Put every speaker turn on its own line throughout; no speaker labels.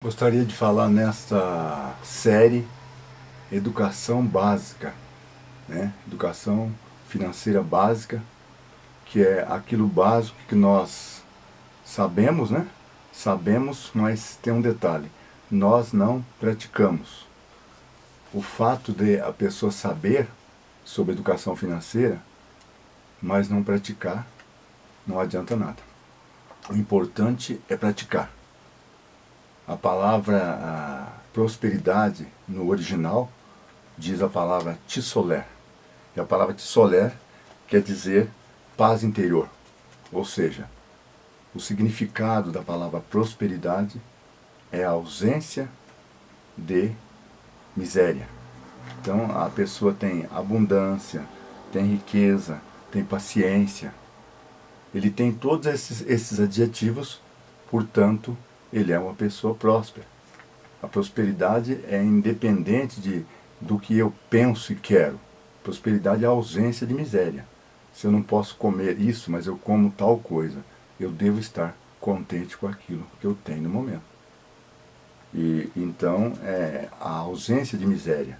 Gostaria de falar nesta série Educação Básica, né? Educação financeira básica, que é aquilo básico que nós sabemos, né? Sabemos, mas tem um detalhe: nós não praticamos. O fato de a pessoa saber sobre educação financeira, mas não praticar, não adianta nada. O importante é praticar. A palavra prosperidade no original diz a palavra tissoler. E a palavra tissoler quer dizer paz interior. Ou seja, o significado da palavra prosperidade é a ausência de miséria. Então a pessoa tem abundância, tem riqueza, tem paciência. Ele tem todos esses adjetivos, portanto, ele é uma pessoa próspera. A prosperidade é independente do que eu penso e quero. Prosperidade é a ausência de miséria. Se eu não posso comer isso, mas eu como tal coisa, eu devo estar contente com aquilo que eu tenho no momento. E então é a ausência de miséria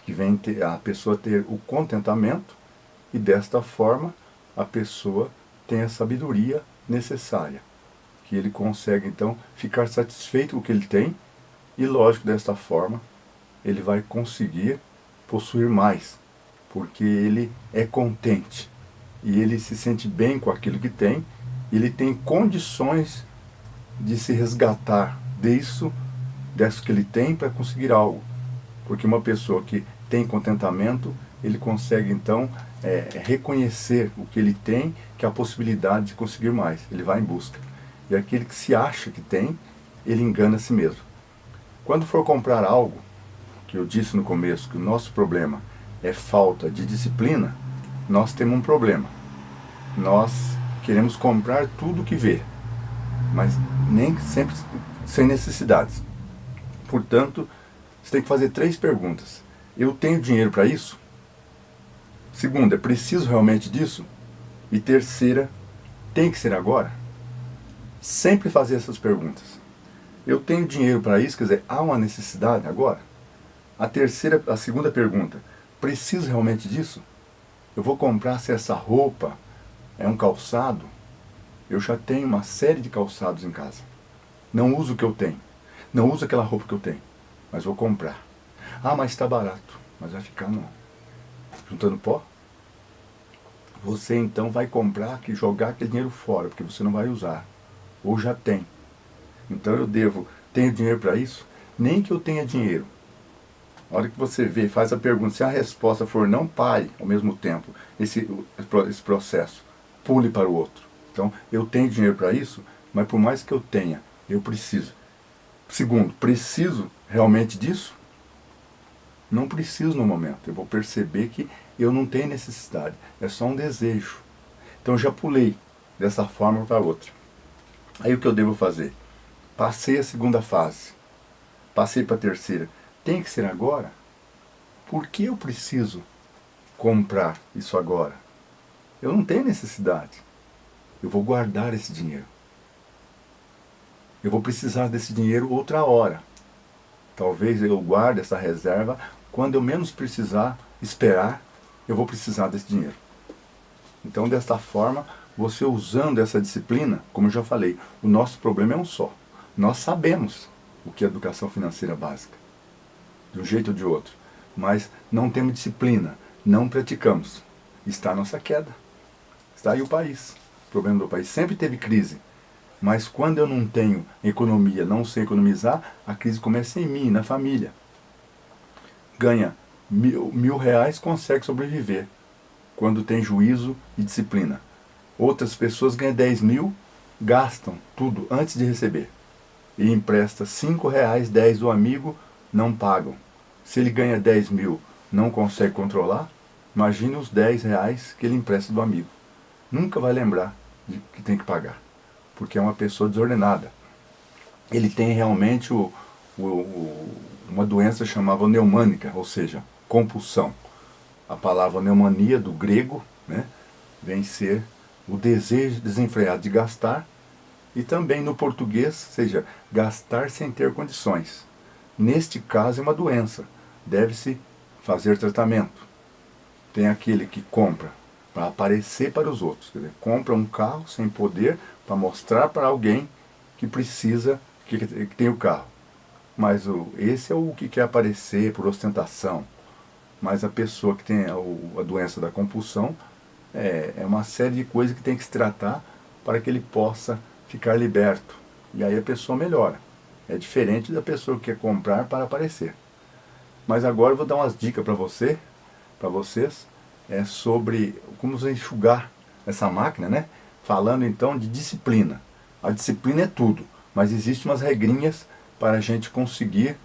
que vem a pessoa ter o contentamento, e desta forma a pessoa tem a sabedoria necessária, que ele consegue então ficar satisfeito com o que ele tem, e lógico, desta forma ele vai conseguir possuir mais, porque ele é contente e ele se sente bem com aquilo que tem, e ele tem condições de se resgatar disso que ele tem, para conseguir algo. Porque uma pessoa que tem contentamento, ele consegue então reconhecer o que ele tem, que é a possibilidade de conseguir mais. Ele vai em busca. E aquele que se acha que tem, ele engana a si mesmo. Quando for comprar algo, que eu disse no começo que o nosso problema é falta de disciplina, nós temos um problema. Nós queremos comprar tudo que vê, mas nem sempre sem necessidades. Portanto, você tem que fazer 3 perguntas. Eu tenho dinheiro para isso? Segunda, preciso realmente disso? E terceira, tem que ser agora? Sempre fazer essas perguntas. Eu tenho dinheiro para isso, quer dizer, há uma necessidade agora? A segunda pergunta, preciso realmente disso? Eu vou comprar se essa roupa é um calçado? Eu já tenho uma série de calçados em casa. Não uso o que eu tenho. Não uso aquela roupa que eu tenho, mas vou comprar. Ah, mas está barato. Mas vai ficar não. Juntando pó? Você então vai comprar e jogar aquele dinheiro fora, porque você não vai usar. Ou já tem. Então tenho dinheiro para isso? Nem que eu tenha dinheiro. A hora que você vê, faz a pergunta, se a resposta for não, pare ao mesmo tempo esse processo. Pule para o outro. Então, eu tenho dinheiro para isso, mas por mais que eu tenha, eu preciso. Segundo, preciso realmente disso? Não preciso no momento. Eu vou perceber que eu não tenho necessidade. É só um desejo. Então eu já pulei dessa forma para outra. Aí o que eu devo fazer? Passei a segunda fase. Passei para a terceira. Tem que ser agora? Por que eu preciso comprar isso agora? Eu não tenho necessidade. Eu vou guardar esse dinheiro. Eu vou precisar desse dinheiro outra hora. Talvez eu guarde essa reserva, quando eu menos precisar esperar, eu vou precisar desse dinheiro. Então, desta forma, você usando essa disciplina, como eu já falei, o nosso problema é um só. Nós sabemos o que é educação financeira básica, de um jeito ou de outro, mas não temos disciplina, não praticamos. Está a nossa queda. Está aí o país. O problema do país sempre teve crise. Mas quando eu não tenho economia, não sei economizar, a crise começa em mim, na família. Ganha R$ 1.000, consegue sobreviver, quando tem juízo e disciplina. Outras pessoas ganham 10 mil, gastam tudo antes de receber. E empresta R$ 5, 10 do amigo, não pagam. Se ele ganha 10 mil, não consegue controlar, imagine os R$ 10 que ele empresta do amigo. Nunca vai lembrar de que tem que pagar, porque é uma pessoa desordenada. Ele tem realmente uma doença chamada neumânica, ou seja, compulsão. A palavra neumania, do grego, né, vem ser o desejo desenfreado de gastar E também no português, seja, gastar sem ter condições. Neste caso é uma doença, deve-se fazer tratamento. Tem aquele que compra para aparecer para os outros, quer dizer, compra um carro sem poder para mostrar para alguém que precisa, que tem o carro. Mas esse é o que quer aparecer por ostentação. Mas a pessoa que tem a doença da compulsão é uma série de coisas que tem que se tratar para que ele possa ficar liberto. E aí a pessoa melhora. É diferente da pessoa que quer comprar para aparecer. Mas agora eu vou dar umas dicas para vocês, sobre como você enxugar essa máquina, né? Falando então de disciplina. A disciplina é tudo, mas existem umas regrinhas para a gente conseguir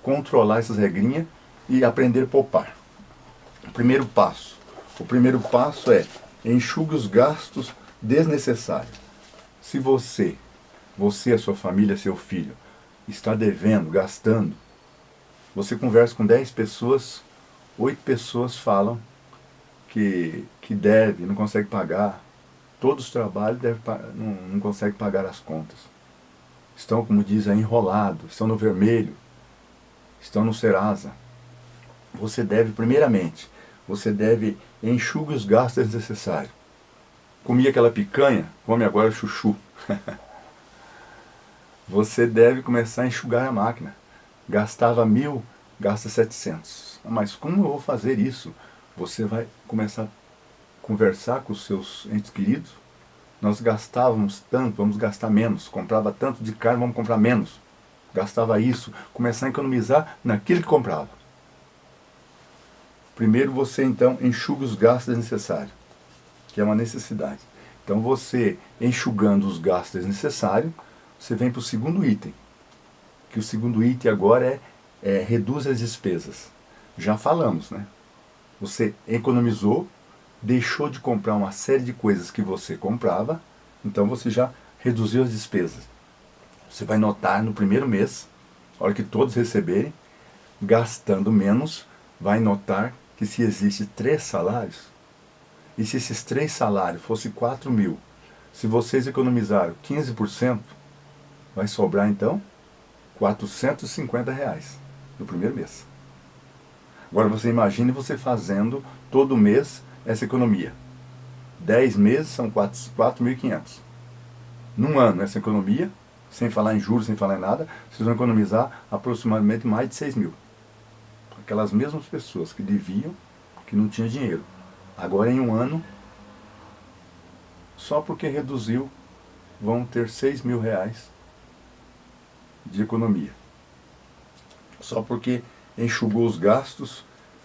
controlar essas regrinhas e aprender a poupar. O primeiro passo é enxugue os gastos desnecessários. Se você, a sua família, seu filho, está devendo, gastando, você conversa com 10 pessoas, 8 pessoas falam que deve, não consegue pagar. Todos os trabalhos não consegue pagar as contas. Estão, como diz aí, enrolados, estão no vermelho, estão no Serasa. Você deve, primeiramente, enxugue os gastos desnecessários. Comia aquela picanha, come agora chuchu. Você deve começar a enxugar a máquina. Gastava 1.000, gasta 700. Mas como eu vou fazer isso? Você vai começar a conversar com os seus entes queridos. Nós gastávamos tanto, vamos gastar menos. Comprava tanto de carne, vamos comprar menos. Gastava isso. Começar a economizar naquilo que comprava. Primeiro você então enxuga os gastos desnecessários, que é uma necessidade. Então você, enxugando os gastos desnecessários, você vem para o segundo item. Que o segundo item agora é reduz as despesas. Já falamos, né? Você economizou, deixou de comprar uma série de coisas que você comprava, então você já reduziu as despesas. Você vai notar no primeiro mês, na hora que todos receberem, gastando menos, vai notar que se existe 3 salários, e se esses 3 salários fossem 4.000, se vocês economizaram 15%, vai sobrar então R$ 450 no primeiro mês. Agora você imagine você fazendo todo mês essa economia. 10 meses são 4.500. Num ano, essa economia, sem falar em juros, sem falar em nada, vocês vão economizar aproximadamente mais de 6.000. Aquelas mesmas pessoas que deviam, que não tinham dinheiro. Agora em um ano, só porque reduziu, vão ter R$ 6.000 de economia. Só porque enxugou os gastos,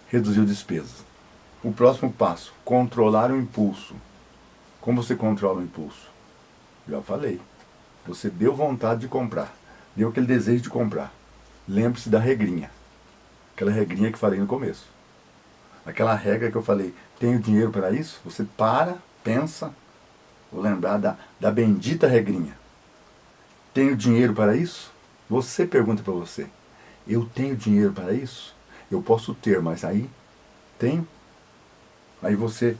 reduziu despesas. O próximo passo, controlar o impulso. Como você controla o impulso? Já falei. Você deu vontade de comprar. Deu aquele desejo de comprar. Lembre-se da regrinha. Aquela regrinha que falei no começo. Aquela regra que eu falei, tenho dinheiro para isso? Você para, pensa, vou lembrar da bendita regrinha. Tenho dinheiro para isso? Você pergunta para você. Eu tenho dinheiro para isso? Eu posso ter, mas aí tenho? Aí você,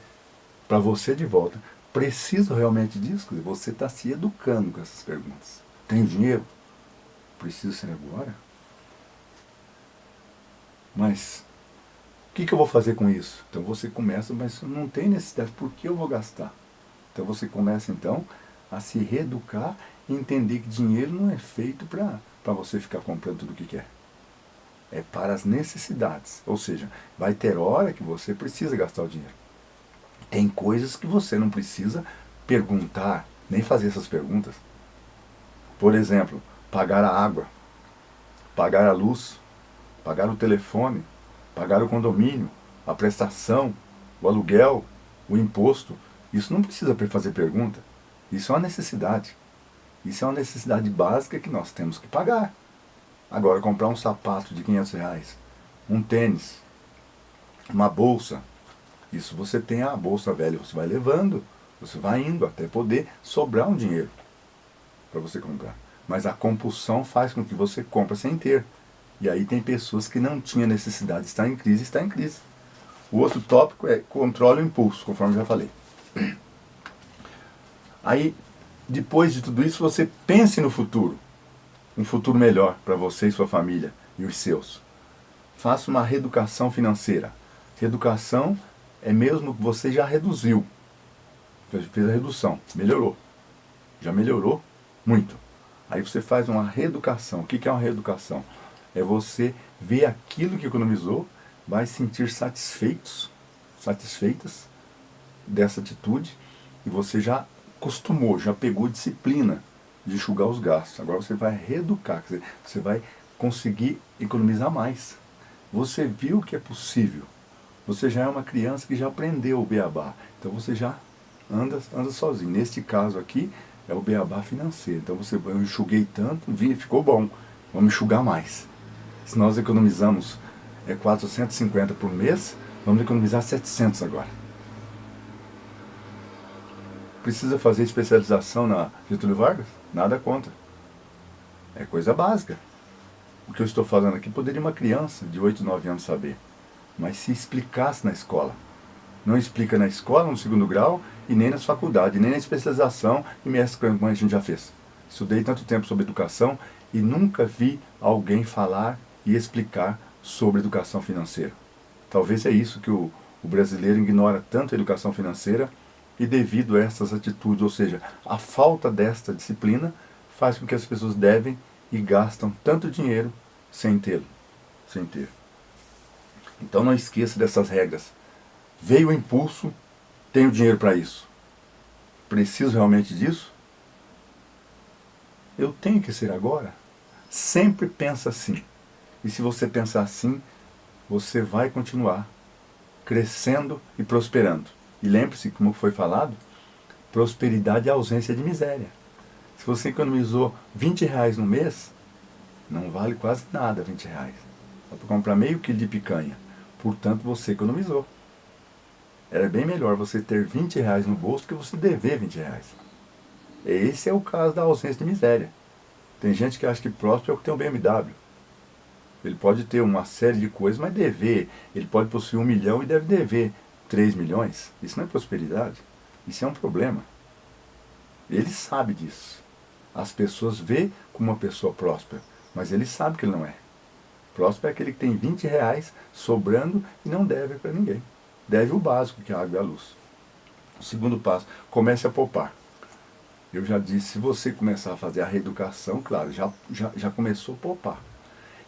para você de volta, preciso realmente disso? Você está se educando com essas perguntas. Tenho dinheiro? Preciso ser agora? Mas o que eu vou fazer com isso? Então você começa, mas não tem necessidade, por que eu vou gastar? Então você começa então a se reeducar e entender que dinheiro não é feito para você ficar comprando tudo o que quer. É para as necessidades. Ou seja, vai ter hora que você precisa gastar o dinheiro. Tem coisas que você não precisa perguntar, nem fazer essas perguntas. Por exemplo, pagar a água, pagar a luz, pagar o telefone, pagar o condomínio, a prestação, o aluguel, o imposto. Isso não precisa fazer pergunta. Isso é uma necessidade. Isso é uma necessidade básica que nós temos que pagar. Agora, comprar um sapato de R$ 500, um tênis, uma bolsa, isso você tem a bolsa velha, você vai levando, você vai indo até poder sobrar um dinheiro para você comprar. Mas a compulsão faz com que você compre sem ter. E aí tem pessoas que não tinham necessidade de estar em crise, está em crise. O outro tópico é controle o impulso, conforme eu já falei. Aí depois de tudo isso, você pense no futuro. Um futuro melhor para você e sua família e os seus. Faça uma reeducação financeira. Reeducação é mesmo que você já reduziu. Fez a redução, melhorou. Já melhorou muito. Aí você faz uma reeducação. O que é uma reeducação? É você ver aquilo que economizou, vai sentir satisfeitas dessa atitude, e você já acostumou, já pegou disciplina de enxugar os gastos. Agora você vai reeducar, quer dizer, você vai conseguir economizar mais. Você viu que é possível. Você já é uma criança que já aprendeu o beabá. Então você já anda sozinho. Neste caso aqui, é o beabá financeiro. Então eu enxuguei tanto, ficou bom. Vamos enxugar mais. Se nós economizamos 450 por mês, vamos economizar 700 agora. Precisa fazer especialização na Getúlio Vargas? Nada contra. É coisa básica. O que eu estou falando aqui poderia uma criança de 8, 9 anos saber. Mas se explicasse na escola. Não explica na escola, no segundo grau, e nem nas faculdades, nem na especialização e mestre, como a gente já fez. Estudei tanto tempo sobre educação e nunca vi alguém falar e explicar sobre educação financeira. Talvez é isso que o brasileiro ignora tanto a educação financeira, e devido a essas atitudes, ou seja, a falta desta disciplina, faz com que as pessoas devem e gastam tanto dinheiro sem tê-lo, sem ter. Então não esqueça dessas regras. Veio o impulso, tenho dinheiro para isso. Preciso realmente disso? Eu tenho que ser agora? Sempre pensa assim. E se você pensar assim, você vai continuar crescendo e prosperando. E lembre-se, como foi falado, prosperidade é ausência de miséria. Se você economizou R$ 20 no mês, não vale quase nada R$ 20. Dá para comprar meio quilo de picanha. Portanto, você economizou. Era bem melhor você ter R$ 20 no bolso que você dever R$ 20. Esse é o caso da ausência de miséria. Tem gente que acha que próspero é o que tem um BMW. Ele pode ter uma série de coisas, mas dever. Ele pode possuir 1 milhão e deve dever 3 milhões. Isso não é prosperidade. Isso é um problema. Ele sabe disso. As pessoas vê como uma pessoa próspera, mas ele sabe que ele não é. Próspero é aquele que tem R$ 20 sobrando e não deve para ninguém. Deve o básico, que é a água e a luz. O segundo passo, comece a poupar. Eu já disse, se você começar a fazer a reeducação, claro, já começou a poupar.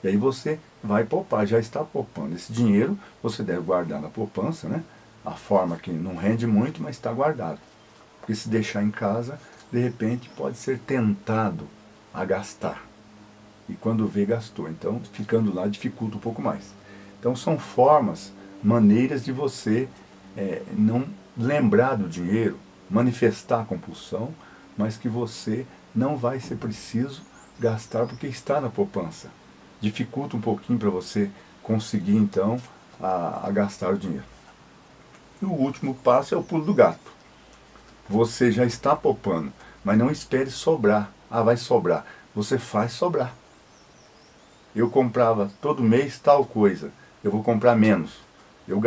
E aí você vai poupar, já está poupando. Esse dinheiro você deve guardar na poupança, né? A forma que não rende muito, mas está guardado. Porque se deixar em casa, de repente pode ser tentado a gastar. E quando vê, gastou. Então, ficando lá, dificulta um pouco mais. Então, são formas, maneiras de você não lembrar do dinheiro, manifestar a compulsão, mas que você não vai ser preciso gastar porque está na poupança. Dificulta um pouquinho para você conseguir, então, a gastar o dinheiro. E o último passo é o pulo do gato. Você já está poupando, mas não espere sobrar. Ah, vai sobrar. Você faz sobrar. Eu comprava todo mês tal coisa, eu vou comprar menos. Eu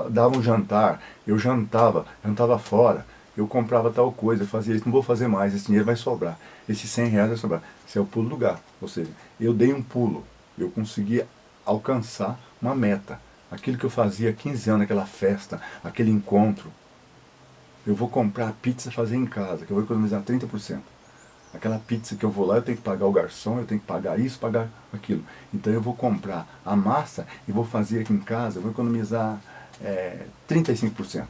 dava um jantar, eu jantava fora, eu comprava tal coisa, eu fazia isso, não vou fazer mais, esse dinheiro vai sobrar. Esses R$ 100 vai sobrar. Esse é o pulo do gato. Ou seja, eu dei um pulo, eu consegui alcançar uma meta. Aquilo que eu fazia há 15 anos, aquela festa, aquele encontro. Eu vou comprar a pizza e fazer em casa, que eu vou economizar 30%. Aquela pizza que eu vou lá, eu tenho que pagar o garçom, eu tenho que pagar isso, pagar aquilo. Então eu vou comprar a massa e vou fazer aqui em casa, eu vou economizar 35%.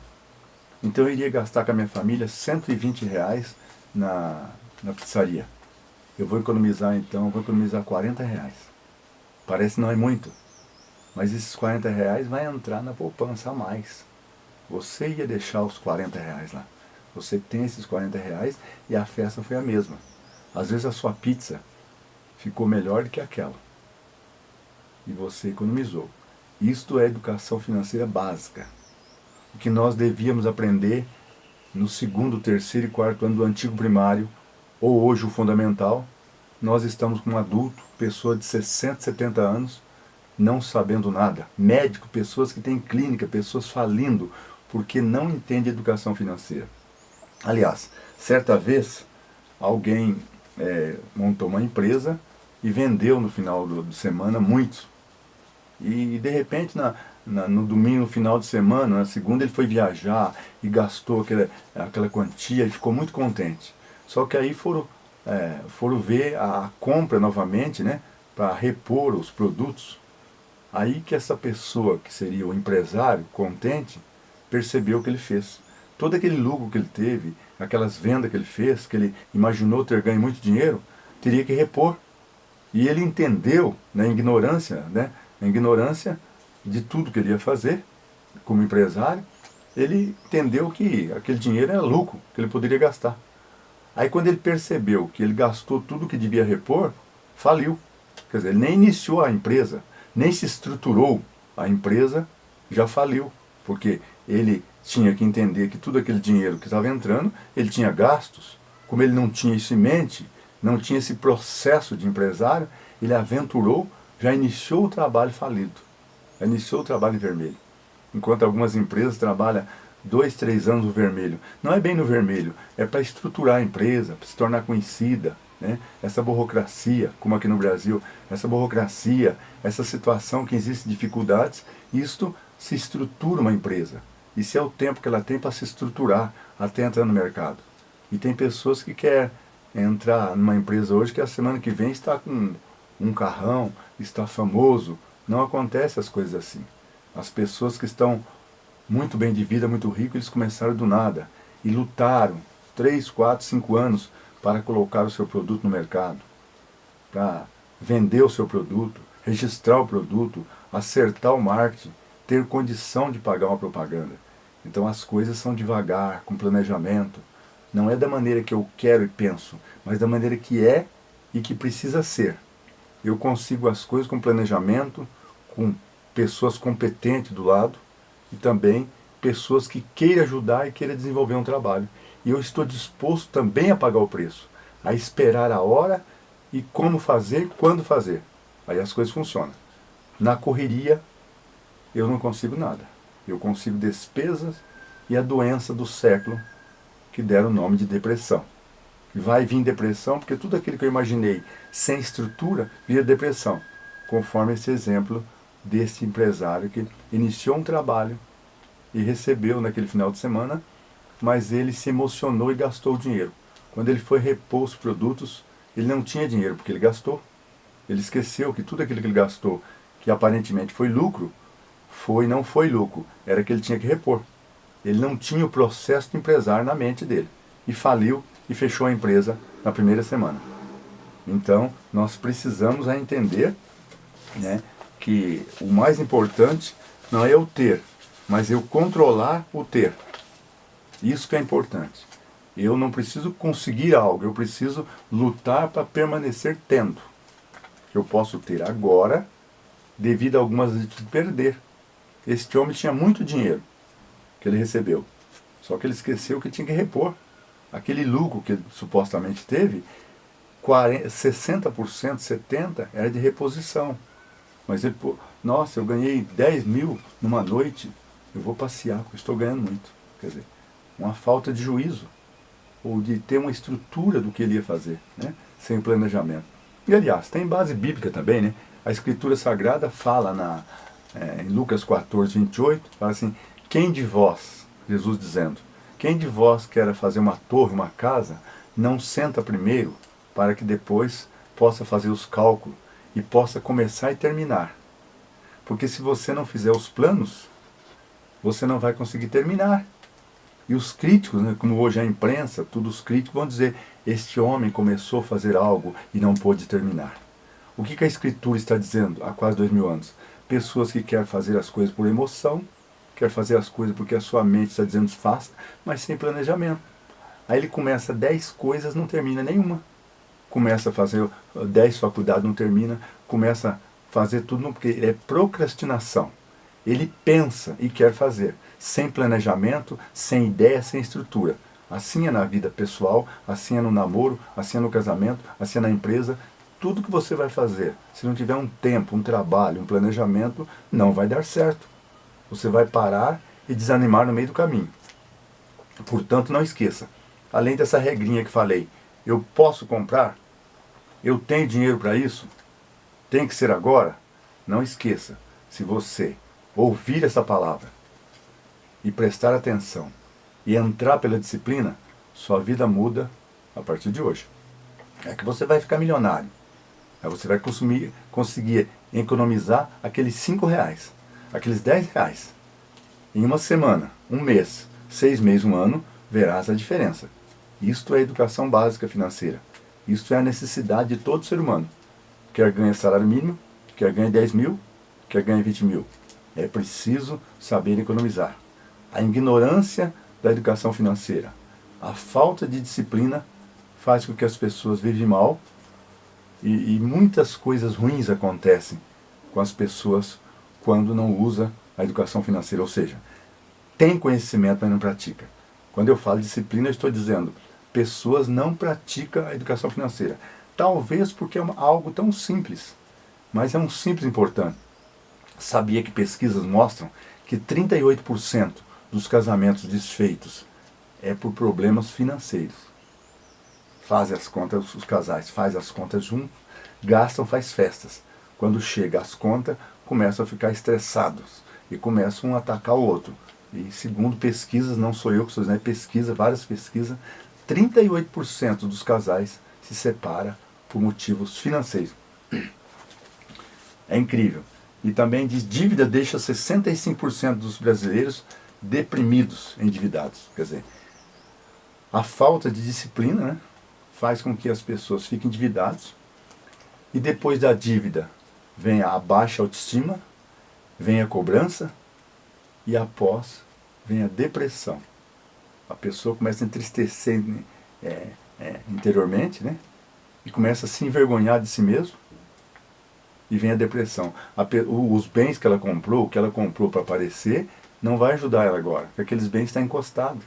Então eu iria gastar com a minha família R$ 120 na pizzaria. Eu vou economizar então, R$ 40. Parece não é muito, mas esses R$ 40 vai entrar na poupança a mais. Você ia deixar os R$ 40 lá. Você tem esses R$ 40 e a festa foi a mesma. Às vezes a sua pizza ficou melhor do que aquela. E você economizou. Isto é educação financeira básica. O que nós devíamos aprender no segundo, terceiro e quarto ano do antigo primário, ou hoje o fundamental. Nós estamos com um adulto, pessoa de 60, 70 anos, não sabendo nada. Médico, pessoas que têm clínica, pessoas falindo, porque não entendem educação financeira. Aliás, certa vez, alguém montou uma empresa e vendeu no final de semana muitos. E de repente no domingo, no final de semana, na segunda ele foi viajar e gastou aquela quantia e ficou muito contente. Só que aí foram ver a compra novamente, né, para repor os produtos. Aí que essa pessoa, que seria o empresário contente, percebeu o que ele fez. Todo aquele lucro que ele teve, aquelas vendas que ele fez, que ele imaginou ter ganho muito dinheiro, teria que repor. E ele entendeu, na ignorância de tudo que ele ia fazer, como empresário, ele entendeu que aquele dinheiro era lucro, que ele poderia gastar. Aí quando ele percebeu que ele gastou tudo que devia repor, faliu. Quer dizer, ele nem iniciou a empresa, nem se estruturou a empresa, já faliu. Porque ele tinha que entender que tudo aquele dinheiro que estava entrando, ele tinha gastos. Como ele não tinha isso em mente, não tinha esse processo de empresário, ele aventurou, já iniciou o trabalho falido. Já iniciou o trabalho em vermelho. Enquanto algumas empresas trabalham 2, 3 anos no vermelho. Não é bem no vermelho, é para estruturar a empresa, para se tornar conhecida. Né? Essa burocracia, como aqui no Brasil, essa burocracia, essa situação que existe dificuldades, isto se estrutura uma empresa. Isso é o tempo que ela tem para se estruturar até entrar no mercado. E tem pessoas que querem entrar numa empresa hoje que a semana que vem está com um carrão, está famoso. Não acontece as coisas assim. As pessoas que estão muito bem de vida, muito ricos, eles começaram do nada e lutaram 3, 4, 5 anos para colocar o seu produto no mercado, para vender o seu produto, registrar o produto, acertar o marketing, ter condição de pagar uma propaganda. Então as coisas são devagar, com planejamento. Não é da maneira que eu quero e penso, mas da maneira que é e que precisa ser. Eu consigo as coisas com planejamento, com pessoas competentes do lado e também pessoas que queiram ajudar e queiram desenvolver um trabalho. E eu estou disposto também a pagar o preço, a esperar a hora e como fazer, quando fazer. Aí as coisas funcionam. Na correria, eu não consigo nada. Eu consigo despesas e a doença do século, que deram o nome de depressão. Vai vir depressão, porque tudo aquilo que eu imaginei sem estrutura, vira depressão. Conforme esse exemplo desse empresário que iniciou um trabalho e recebeu naquele final de semana, mas ele se emocionou e gastou o dinheiro. Quando ele foi repor os produtos, ele não tinha dinheiro porque ele gastou. Ele esqueceu que tudo aquilo que ele gastou, que aparentemente foi lucro, não foi lucro, era que ele tinha que repor. Ele não tinha o processo de empresário na mente dele. E faliu e fechou a empresa na primeira semana. Então, nós precisamos entender, né, que o mais importante não é eu ter, mas eu controlar o ter. Isso que é importante. Eu não preciso conseguir algo, eu preciso lutar para permanecer tendo. Eu posso ter agora, devido a algumas vezes de perder. Este homem tinha muito dinheiro que ele recebeu, só que ele esqueceu que tinha que repor. Aquele lucro que ele supostamente teve, 60%, 70% era de reposição. Mas ele, nossa, eu ganhei 10 mil numa noite, eu vou passear, porque eu estou ganhando muito. Quer dizer, uma falta de juízo, ou de ter uma estrutura do que ele ia fazer, né? Sem planejamento. E aliás, tem base bíblica também, né? A Escritura Sagrada fala em Lucas 14, 28, fala assim, quem de vós, Jesus dizendo, quem de vós quer fazer uma torre, uma casa, não senta primeiro para que depois possa fazer os cálculos e possa começar e terminar. Porque se você não fizer os planos, você não vai conseguir terminar. E os críticos, né, como hoje a imprensa, todos os críticos vão dizer, este homem começou a fazer algo e não pôde terminar. O que a Escritura está dizendo há quase 2000 anos? Pessoas que querem fazer as coisas por emoção, quer fazer as coisas porque a sua mente está dizendo faça, mas sem planejamento. Aí ele começa 10 coisas, não termina nenhuma. Começa a fazer 10 faculdades, não termina. Começa a fazer tudo, não, porque é procrastinação. Ele pensa e quer fazer, sem planejamento, sem ideia, sem estrutura. Assim é na vida pessoal, assim é no namoro, assim é no casamento, assim é na empresa. Tudo que você vai fazer, se não tiver um tempo, um trabalho, um planejamento, não vai dar certo. Você vai parar e desanimar no meio do caminho. Portanto, não esqueça, além dessa regrinha que falei, Eu posso comprar? Eu tenho dinheiro para isso? Tem que ser agora? Não esqueça, se você ouvir essa palavra e prestar atenção e entrar pela disciplina, sua vida muda a partir de hoje. É que você vai ficar milionário. Aí você vai conseguir economizar aqueles 5 reais, aqueles 10 reais. Em uma semana, um mês, 6 meses, um ano, verás a diferença. Isto é educação básica financeira. Isto é a necessidade de todo ser humano. Quer ganhar salário mínimo, quer ganhar 10 mil, quer ganhar 20 mil. É preciso saber economizar. A ignorância da educação financeira, a falta de disciplina faz com que as pessoas vivem mal e muitas coisas ruins acontecem com as pessoas quando não usa a educação financeira, ou seja, tem conhecimento, mas não pratica. Quando eu falo disciplina, eu estou dizendo, pessoas não praticam a educação financeira. Talvez porque é algo tão simples, mas é um simples importante. Sabia que pesquisas mostram que 38% dos casamentos desfeitos é por problemas financeiros. Fazem as contas, os casais fazem as contas juntos, gastam, faz festas. Quando chega as contas, começam a ficar estressados e começam a atacar o outro. E segundo pesquisas, não sou eu que estou dizendo, é pesquisa, várias pesquisas, 38% dos casais se separam por motivos financeiros. É incrível. E também diz, dívida deixa 65% dos brasileiros deprimidos, endividados. Quer dizer, a falta de disciplina, né, faz com que as pessoas fiquem endividadas. E depois da dívida vem a baixa autoestima, vem a cobrança e após vem a depressão. A pessoa começa a entristecer interiormente, né? E começa a se envergonhar de si mesmo e vem a depressão. Os bens que ela comprou, o que ela comprou para aparecer, não vai ajudar ela agora, porque aqueles bens estão encostados.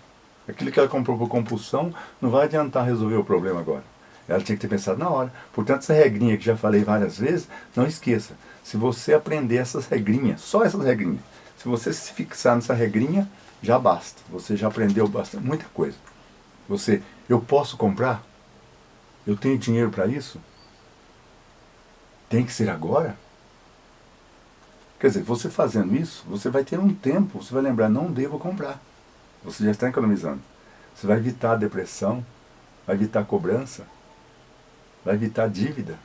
Aquilo que ela comprou por compulsão não vai adiantar resolver o problema agora. Ela tinha que ter pensado na hora. Portanto, essa regrinha que já falei várias vezes, não esqueça. Se você aprender essas regrinhas, só essas regrinhas, se você se fixar nessa regrinha, já basta. Você já aprendeu bastante, muita coisa. Eu posso comprar? Eu tenho dinheiro para isso? Tem que ser agora? Quer dizer, você fazendo isso, você vai ter um tempo, você vai lembrar, não devo comprar. Você já está economizando. Você vai evitar a depressão, vai evitar a cobrança, vai evitar a dívida.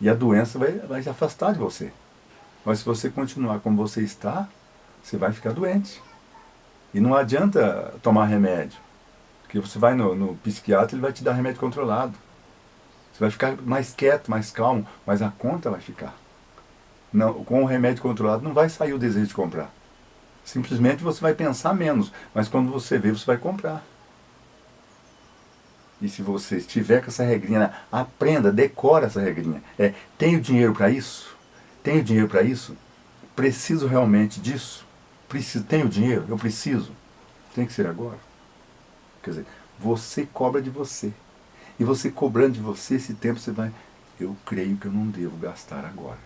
E a doença vai se afastar de você. Mas se você continuar como você está, você vai ficar doente. E não adianta tomar remédio. Porque você vai no psiquiatra, ele vai te dar remédio controlado. Você vai ficar mais quieto, mais calmo, mas a conta vai ficar. Não, com o remédio controlado não vai sair o desejo de comprar. Simplesmente você vai pensar menos, mas quando você vê, você vai comprar. E se você estiver com essa regrinha, aprenda, decora essa regrinha. Tenho dinheiro para isso? Tenho dinheiro para isso? Preciso realmente disso? Tenho dinheiro? Eu preciso? Tem que ser agora. Quer dizer, você cobra de você. E você cobrando de você, esse tempo você vai... Eu creio que eu não devo gastar agora.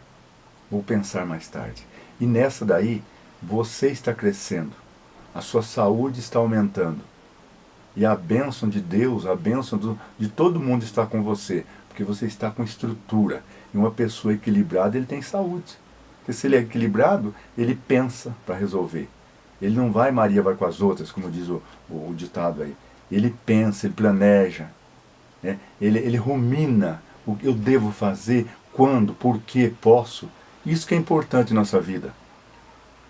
Vou pensar mais tarde. E nessa daí, você está crescendo. A sua saúde está aumentando. E a bênção de Deus, a bênção de todo mundo está com você. Porque você está com estrutura. E uma pessoa equilibrada, ele tem saúde. Porque se ele é equilibrado, ele pensa para resolver. Ele não vai, Maria vai com as outras, como diz o ditado aí. Ele pensa, ele planeja. Né? Ele rumina o que eu devo fazer, quando, por que, posso. Isso que é importante em nossa vida.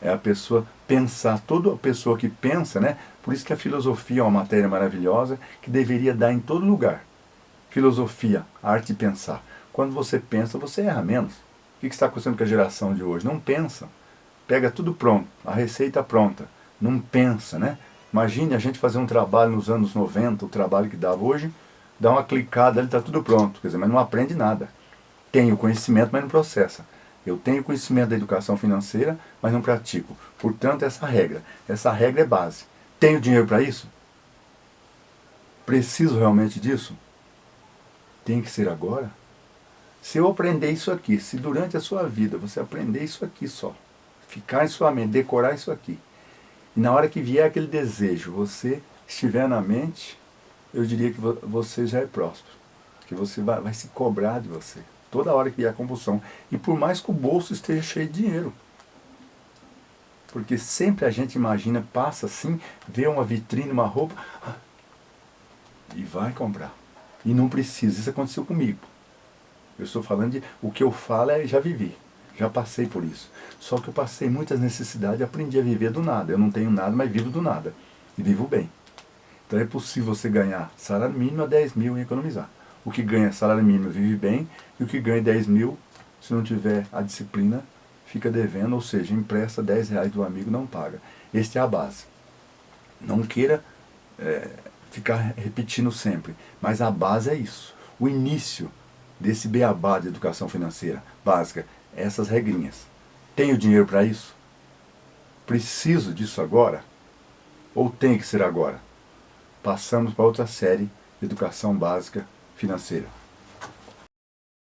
É a pessoa pensar, toda pessoa que pensa, né? Por isso que a filosofia é uma matéria maravilhosa que deveria dar em todo lugar. Filosofia, arte de pensar. Quando você pensa, você erra menos. O que está acontecendo com a geração de hoje? Não pensa. Pega tudo pronto, a receita pronta. Não pensa, né? Imagine a gente fazer um trabalho nos anos 90, o trabalho que dava hoje, dá uma clicada, ele está tudo pronto. Quer dizer, mas não aprende nada. Tem o conhecimento, mas não processa. Eu tenho conhecimento da educação financeira, mas não pratico. Portanto, essa regra é base. Tenho dinheiro para isso? Preciso realmente disso? Tem que ser agora? Se eu aprender isso aqui, se durante a sua vida você aprender isso aqui só, ficar em sua mente, decorar isso aqui, e na hora que vier aquele desejo, você estiver na mente, eu diria que você já é próspero. Que você vai se cobrar de você. Toda hora que vier a compulsão. E por mais que o bolso esteja cheio de dinheiro. Porque sempre a gente imagina, passa assim, vê uma vitrine, uma roupa, e vai comprar. E não precisa. Isso aconteceu comigo. Eu estou falando de... O que eu falo é já vivi. Já passei por isso. Só que eu passei muitas necessidades e aprendi a viver do nada. Eu não tenho nada, mas vivo do nada. E vivo bem. Então é possível você ganhar salário mínimo a 10 mil e economizar. O que ganha salário mínimo vive bem, e o que ganha 10 mil, se não tiver a disciplina, fica devendo, ou seja, empresta 10 reais do amigo, não paga. Esta é a base. Não queira ficar repetindo sempre, mas a base é isso. O início desse beabá de educação financeira básica, essas regrinhas. Tenho dinheiro para isso? Preciso disso agora? Ou tem que ser agora? Passamos para outra série, Educação Básica Financeira.